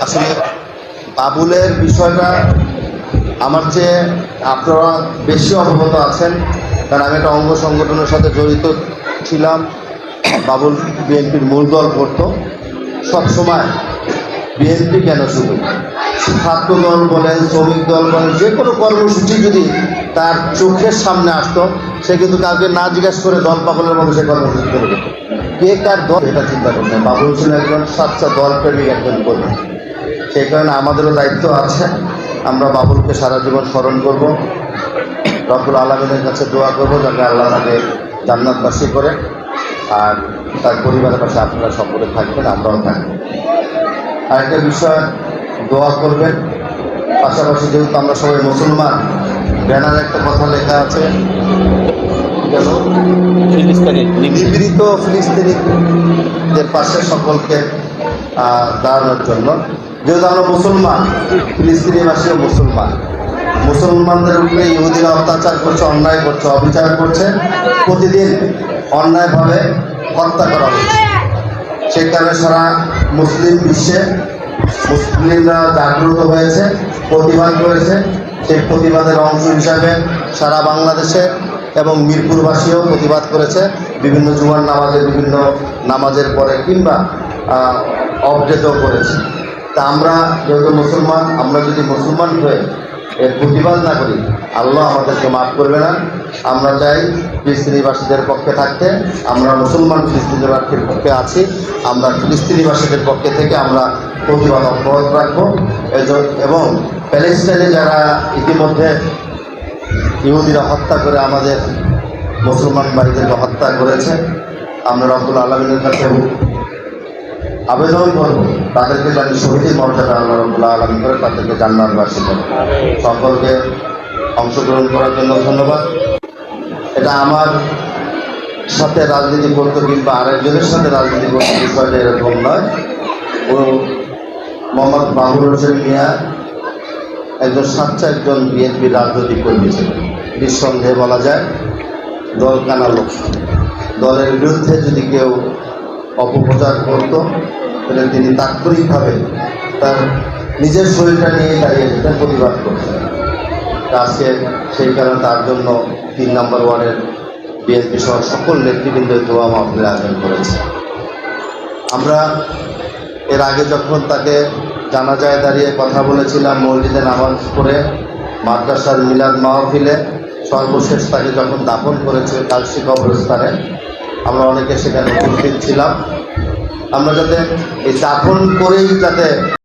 আসলে বাবুলের বিষয়টা আমার চেয়ে আপনারা বেশি অবগত আছেন, কারণ আমি একটা অঙ্গ সংগঠনের সাথে জড়িত ছিলাম। বাবুল বিএনপির মূল দল করতো সবসময়। বিএনপি কেন, শুধু ছাত্র দল বলেন, শ্রমিক দল বলেন, যে কোনো কর্মসূচি যদি তার চোখের সামনে আসতো, সে কিন্তু কাউকে না জিজ্ঞাসা করে দল পাগলের মতো সে কর্মসূচি করে দিত। কে কার দল এটা চিন্তা করতেন। বাবুল ছিল একজন সাচ্চা দল প্রেমিক একজন কর্মী। সেই কারণে আমাদেরও দায়িত্ব আছে, আমরা বাবুলকে সারা জীবন স্মরণ করব, রব্বুল আলামিনের কাছে দোয়া করবো যাতে আল্লাহ তাকে জান্নাতবাসী করে, আর তার পরিবারের পাশে আপনারা সকলে থাকবেন, আমরাও থাকবো। আরেকটা বিষয়, দোয়া করবেন। পাশাপাশি যেহেতু আমরা সবাই মুসলমান, ব্যানারে একটা কথা লেখা আছে, নিপীড়িত ফিলিস্তিনিদের পাশে সকলকে দাঁড়ানোর জন্য। যেহেতু আমরা মুসলমান, ফিলিস্তিনিবাসীও মুসলমান, মুসলমানদের উপরে ইহুদিরা অত্যাচার করছে, অন্যায় করছে, অবিচার করছে, প্রতিদিন অন্যায়ভাবে হত্যা করা হচ্ছে। সেই কারণে সারা মুসলিম বিশ্বে মুসলিমরা জাগ্রত হয়েছে, প্রতিবাদ করেছে। সেই প্রতিবাদের অংশ হিসাবে সারা বাংলাদেশে এবং মিরপুরবাসীও প্রতিবাদ করেছে, বিভিন্ন জুমার নামাজে, বিভিন্ন নামাজের পরে কিংবা অবডেটও করেছে। তা আমরা যেহেতু মুসলমান, আমরা যদি মুসলমান হয়ে এর প্রতিবাদ না করি, আল্লাহ আমাদেরকে মাফ করবে না। আমরা চাই ফিলিস্তিনিবাসীদের পক্ষে থাকতে। আমরা মুসলমান ফিলিস্তিনিবাসীর পক্ষে আছি, আমরা ফিলিস্তিনিবাসীদের পক্ষে থেকে আমরা প্রতিবাদ অব্যাহত রাখবো। এবং প্যালেস্টাইনে যারা ইতিমধ্যে ইহুদিরা হত্যা করে আমাদের মুসলমান ভাইদেরকে হত্যা করেছে, আমরা রব্বুল আলামিনের কাছে আবেদন করব তাদেরকে যেন শহীদের মর্যাদা আল্লাহ রব্বুল আলামিন করে তাদেরকে জান্নাতবাসী করে। সকলকে অংশগ্রহণ করার জন্য ধন্যবাদ। এটা আমার সাথে রাজনীতি করতে কিংবা আরেকজনের সাথে রাজনীতি করতে বিষয়টা এরকম নয়। ও মোহাম্মদ বাবুল হোসেন মিয়া একজন সাচ্চা একজন বিএনপির রাজনৈতিক কর্মী ছিলেন, নিঃসন্দেহে বলা যায় দল কানা লোক। দলের বিরুদ্ধে যদি কেউ অপপ্রচার করত, তাহলে তিনি তাৎক্ষণিকভাবে তার নিজের শরীরটা নিয়ে দাঁড়িয়ে যেতেন, প্রতিবাদ করতেন। আজকে সেই কারণে তার জন্য 3 নম্বর ওয়ার্ডের বিএনপি সহ সকল নেতৃবৃন্দের দোয়া মাহফিল আয়োজন করেছে। আমরা এর আগে যখন তাকে জানাজায় দাঁড়িয়ে কথা বলেছিলাম, মসজিদে নামাজ পড়ে মাদ্রাসার মিলাদ মাহফিলে, সর্বশেষ তাকে যখন দাফন করেছে কালশি কবরস্থানে, আমরা অনেকে সেখানে উপস্থিত ছিলাম। আমরা যাতে এই দাফন করেই যাতে